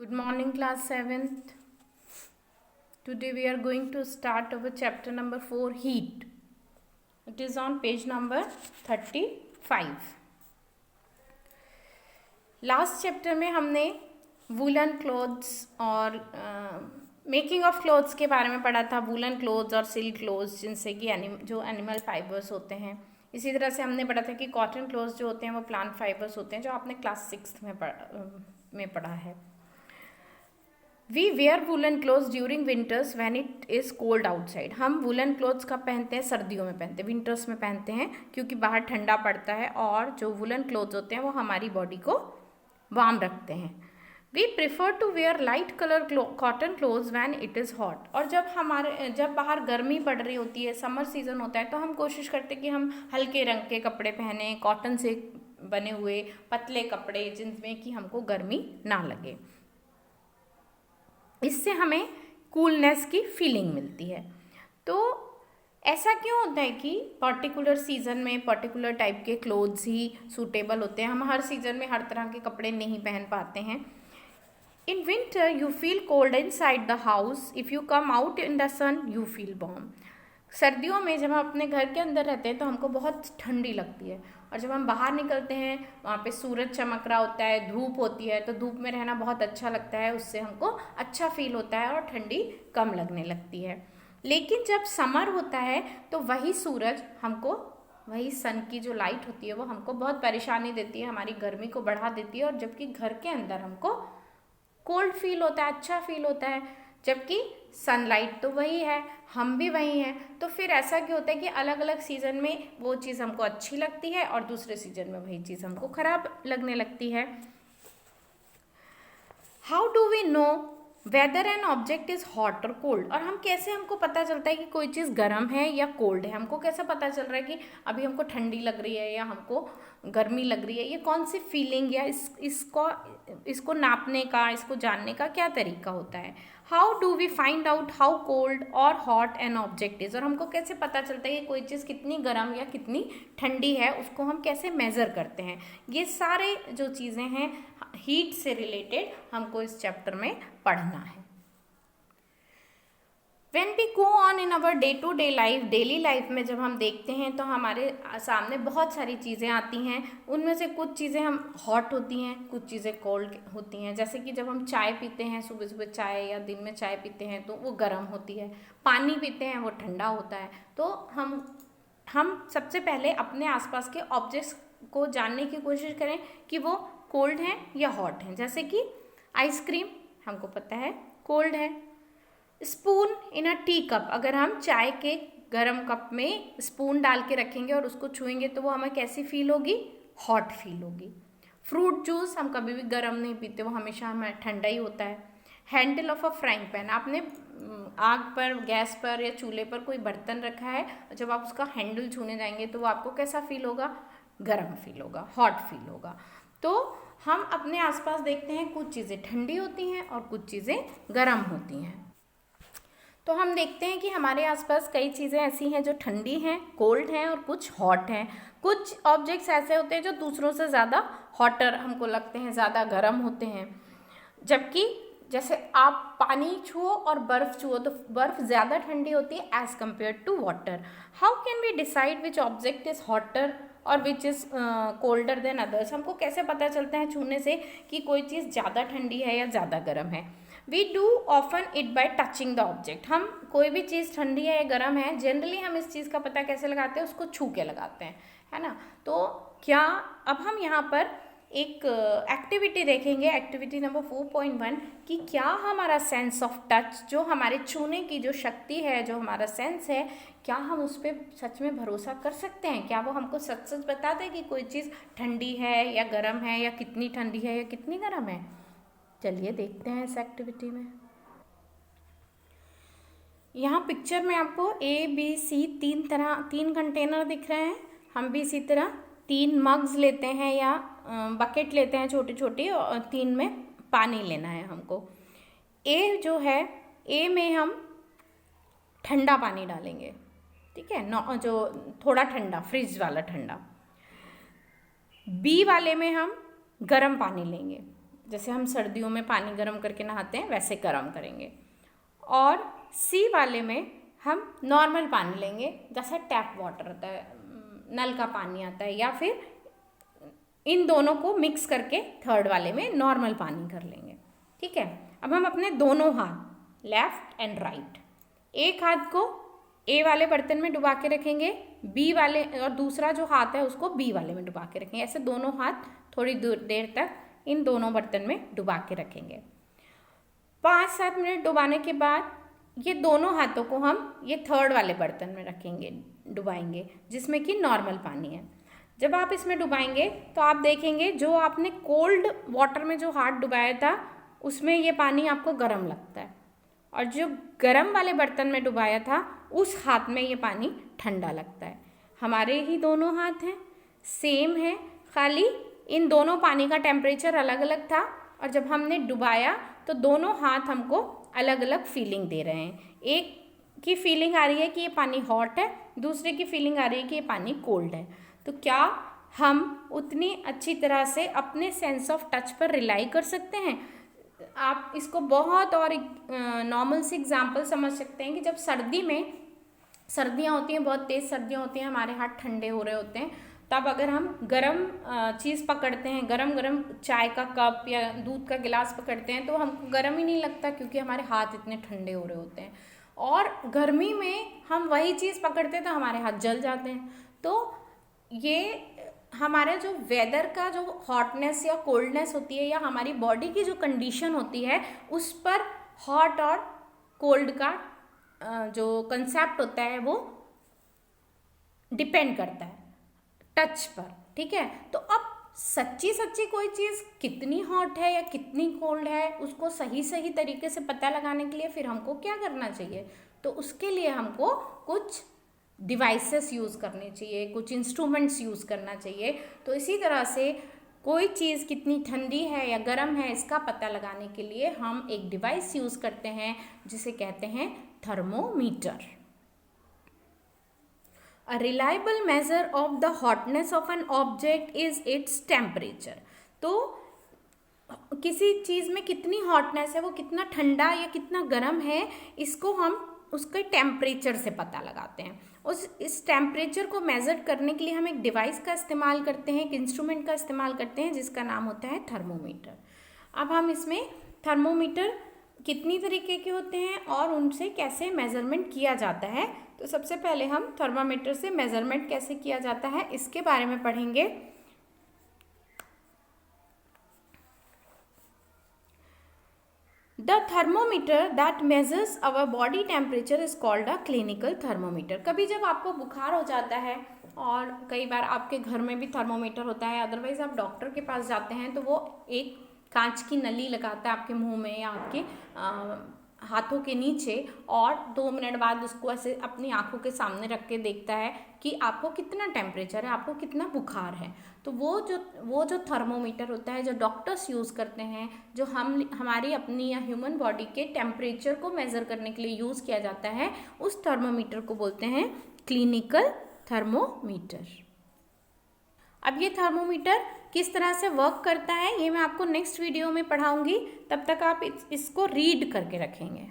Good morning, class 7th. Today we are going to start our chapter number 4, heat. It is on page number 35. Last chapter में हमने woollen clothes और making of clothes के बारे में पढ़ा था। Woollen clothes और silk clothes, जिनसे कि जो एनिमल फाइबर्स होते हैं। इसी तरह से हमने पढ़ा था कि कॉटन क्लोथ्स जो होते हैं वो प्लांट फाइबर्स होते हैं, जो आपने क्लास 6 में पढ़ा है। We wear woollen clothes during winters when it is cold outside. हम वूलन क्लोथ्स कब पहनते हैं? सर्दियों में पहनते हैं, विंटर्स में पहनते हैं, क्योंकि बाहर ठंडा पड़ता है और जो वूलन क्लोथ्स होते हैं वो हमारी बॉडी को वार्म रखते हैं। We prefer to wear light colour cotton clothes when it is hot. और जब बाहर गर्मी पड़ रही होती है, समर सीजन होता है, तो हम कोशिश करते हैं कि हम हल्के रंग के कपड़े पहने, कॉटन से बने हुए पतले कपड़े, जिनमें कि हमको गर्मी ना लगे। इससे हमें कूलनेस की फीलिंग मिलती है। तो ऐसा क्यों होता है कि पर्टिकुलर सीजन में पर्टिकुलर टाइप के क्लोथ्स ही सूटेबल होते हैं? हम हर सीजन में हर तरह के कपड़े नहीं पहन पाते हैं। In winter you feel cold inside the house, if you come out in the sun you feel warm. सर्दियों में जब हम अपने घर के अंदर रहते हैं तो हमको बहुत ठंडी लगती है, और जब हम बाहर निकलते हैं वहाँ पे सूरज चमक रहा होता है, धूप होती है, तो धूप में रहना बहुत अच्छा लगता है, उससे हमको अच्छा फील होता है और ठंडी कम लगने लगती है। लेकिन जब समर होता है तो वही सूरज हमको, वही सन की जो लाइट होती है वो हमको बहुत परेशानी देती है, हमारी गर्मी को बढ़ा देती है, और जबकि घर के अंदर हमको कोल्ड फील होता है, अच्छा फील होता है, जबकि सनलाइट तो वही है, हम भी वही हैं। तो फिर ऐसा क्यों होता है कि अलग अलग सीज़न में वो चीज़ हमको अच्छी लगती है और दूसरे सीजन में वही चीज़ हमको ख़राब लगने लगती है। How do we know whether an object is hot और कोल्ड? और हम कैसे, हमको पता चलता है कि कोई चीज़ गर्म है या कोल्ड है? हमको कैसे पता चल रहा है कि अभी हमको ठंडी लग रही है या हमको गर्मी लग रही है? ये कौन सी फीलिंग या इसको नापने का, इसको जानने का क्या तरीका होता है? How do we find out how cold और हॉट एन ऑब्जेक्ट इज़? और हमको कैसे पता चलता है कि कोई चीज़ कितनी गर्म या कितनी ठंडी है, उसको हम कैसे मेज़र करते हैं? ये सारे जो चीज़ें हैं हीट से रिलेटेड हमको इस चैप्टर में पढ़ना है। When we go on in our day to day life, daily life में जब हम देखते हैं तो हमारे सामने बहुत सारी चीज़ें आती हैं। उनमें से कुछ चीज़ें हम हॉट होती हैं, कुछ चीज़ें कोल्ड होती हैं। जैसे कि जब हम चाय पीते हैं, सुबह सुबह चाय या दिन में चाय पीते हैं तो वो गर्म होती है, पानी पीते हैं वो ठंडा होता है। तो हम सबसे पहले अपने आसपास के ऑब्जेक्ट्स को जानने की कोशिश करें कि वो कोल्ड हैं या हॉट हैं। जैसे कि आइसक्रीम हमको पता है कोल्ड है। Spoon in a tea cup, अगर हम चाय के गर्म कप में स्पून डाल के रखेंगे और उसको छुएंगे तो वो हमें कैसी फील होगी? हॉट फील होगी। फ्रूट जूस हम कभी भी गर्म नहीं पीते, वो हमेशा हमें ठंडा ही होता है। Handle of a frying pan, आपने आग पर, गैस पर या चूल्हे पर कोई बर्तन रखा है, जब आप उसका हैंडल छूने जाएंगे तो वो आपको कैसा फील होगा? गर्म फील होगा, हॉट फील होगा। तो हम अपने आसपास देखते हैं कुछ चीज़ें ठंडी होती हैं और कुछ चीज़ें गर्म होती हैं। तो हम देखते हैं कि हमारे आसपास कई चीज़ें ऐसी हैं जो ठंडी हैं, कोल्ड हैं, और कुछ हॉट हैं। कुछ ऑब्जेक्ट्स ऐसे होते हैं जो दूसरों से ज़्यादा हॉटर हमको लगते हैं, ज़्यादा गर्म होते हैं। जबकि जैसे आप पानी छुओ और बर्फ़ छुओ तो बर्फ़ ज़्यादा ठंडी होती है as compare to water. How can we decide which object is hotter और which is colder than others? हमको कैसे पता चलता है छूने से कि कोई चीज़ ज़्यादा ठंडी है या ज़्यादा गर्म है? We do often it by touching the object. हम कोई भी चीज़ ठंडी है या गर्म है, जनरली हम इस चीज़ का पता कैसे लगाते हैं? उसको छू के लगाते हैं, है ना? तो क्या अब हम यहाँ पर एक एक्टिविटी देखेंगे, एक्टिविटी नंबर 4.1, कि क्या हमारा सेंस ऑफ टच, जो हमारे छूने की जो शक्ति है, जो हमारा सेंस है, क्या हम उस पर सच में भरोसा कर सकते हैं? क्या वो हमको सच सच बता दे कि कोई चीज़ ठंडी है या गर्म है, या कितनी ठंडी है या कितनी गर्म है? चलिए देखते हैं इस एक्टिविटी में। यहाँ पिक्चर में आपको ABC तीन कंटेनर दिख रहे हैं। हम भी इसी तरह 3 मग्स लेते हैं या बकेट लेते हैं छोटी छोटी, और 3 में पानी लेना है हमको। A जो है, A में हम ठंडा पानी डालेंगे, ठीक है, जो थोड़ा ठंडा, फ्रिज वाला ठंडा। B वाले में हम गर्म पानी लेंगे, जैसे हम सर्दियों में पानी गर्म करके नहाते हैं वैसे गर्म करेंगे। और सी वाले में हम नॉर्मल पानी लेंगे, जैसे टैप वाटर होता है, नल का पानी आता है, या फिर इन दोनों को मिक्स करके थर्ड वाले में नॉर्मल पानी कर लेंगे। ठीक है, अब हम अपने दोनों हाथ लेफ्ट एंड राइट, एक हाथ को ए वाले बर्तन में डुबा के रखेंगे, बी वाले, और दूसरा जो हाथ है उसको बी वाले में डुबा के रखेंगे। ऐसे दोनों हाथ थोड़ी देर तक इन दोनों बर्तन में डुबा के रखेंगे। 5-7 मिनट डुबाने के बाद ये दोनों हाथों को हम ये थर्ड वाले बर्तन में रखेंगे, डुबाएंगे, जिसमें कि नॉर्मल पानी है। जब आप इसमें डुबाएंगे तो आप देखेंगे जो आपने कोल्ड वाटर में जो हाथ डुबाया था उसमें ये पानी आपको गर्म लगता है, और जो गर्म वाले बर्तन में डुबाया था उस हाथ में ये पानी ठंडा लगता है। हमारे ही दोनों हाथ हैं, सेम है, खाली इन दोनों पानी का टेम्परेचर अलग अलग था, और जब हमने डुबाया तो दोनों हाथ हमको अलग अलग फीलिंग दे रहे हैं। एक की फीलिंग आ रही है कि ये पानी हॉट है, दूसरे की फीलिंग आ रही है कि ये पानी कोल्ड है। तो क्या हम उतनी अच्छी तरह से अपने सेंस ऑफ टच पर रिलाई कर सकते हैं? आप इसको बहुत और नॉर्मल सी एग्जांपल समझ सकते हैं कि जब सर्दियाँ होती हैं, बहुत तेज़ सर्दियाँ होती हैं, हमारे हाथ ठंडे हो रहे होते हैं, तब अगर हम गरम चीज़ पकड़ते हैं, गरम चाय का कप या दूध का गिलास पकड़ते हैं, तो हमको गर्म ही नहीं लगता क्योंकि हमारे हाथ इतने ठंडे हो रहे होते हैं। और गर्मी में हम वही चीज़ पकड़ते हैं तो हमारे हाथ जल जाते हैं। तो ये हमारे जो वेदर का जो हॉटनेस या कोल्डनेस होती है, या हमारी बॉडी की जो कंडीशन होती है, उस पर हॉट और कोल्ड का जो कंसेप्ट होता है वो डिपेंड करता है टच पर। ठीक है, तो अब सच्ची कोई चीज़ कितनी हॉट है या कितनी कोल्ड है, उसको सही तरीके से पता लगाने के लिए फिर हमको क्या करना चाहिए? तो उसके लिए हमको कुछ डिवाइसेस यूज़ करने चाहिए, कुछ इंस्ट्रूमेंट्स यूज़ करना चाहिए। तो इसी तरह से कोई चीज़ कितनी ठंडी है या गर्म है इसका पता लगाने के लिए हम एक डिवाइस यूज़ करते हैं जिसे कहते हैं thermometer. A reliable measure of the hotness of an object is its temperature। तो किसी चीज़ में कितनी हॉटनेस है, वो कितना ठंडा या कितना गर्म है, इसको हम उसके टेम्परेचर से पता लगाते हैं। इस टेम्परेचर को मेज़र करने के लिए हम एक डिवाइस का इस्तेमाल करते हैं, एक इंस्ट्रूमेंट का इस्तेमाल करते हैं जिसका नाम होता है थर्मोमीटर। अब हम इसमें थर्मोमीटर कितनी तरीके के होते हैं और उनसे कैसे मेज़रमेंट किया जाता है, तो सबसे पहले हम थर्मामीटर से मेज़रमेंट कैसे किया जाता है इसके बारे में पढ़ेंगे। The thermometer that measures our body temperature is called a clinical thermometer। कभी जब आपको बुखार हो जाता है, और कई बार आपके घर में भी थर्मोमीटर होता है, अदरवाइज़ आप डॉक्टर के पास जाते हैं तो वो एक कांच की नली लगाता है आपके मुंह में या आपके हाथों के नीचे, और 2 मिनट बाद उसको ऐसे अपनी आंखों के सामने रख के देखता है कि आपको कितना टेम्परेचर है, आपको कितना बुखार है। तो वो जो थर्मोमीटर होता है जो डॉक्टर्स यूज़ करते हैं, जो हमारी अपनी या ह्यूमन बॉडी के टेम्परेचर को मेज़र करने के लिए यूज़ किया जाता है, उस थर्मोमीटर को बोलते हैं क्लिनिकल थर्मोमीटर। अब ये थर्मोमीटर किस तरह से वर्क करता है ये मैं आपको नेक्स्ट वीडियो में पढ़ाऊंगी। तब तक आप इसको रीड करके रखेंगे।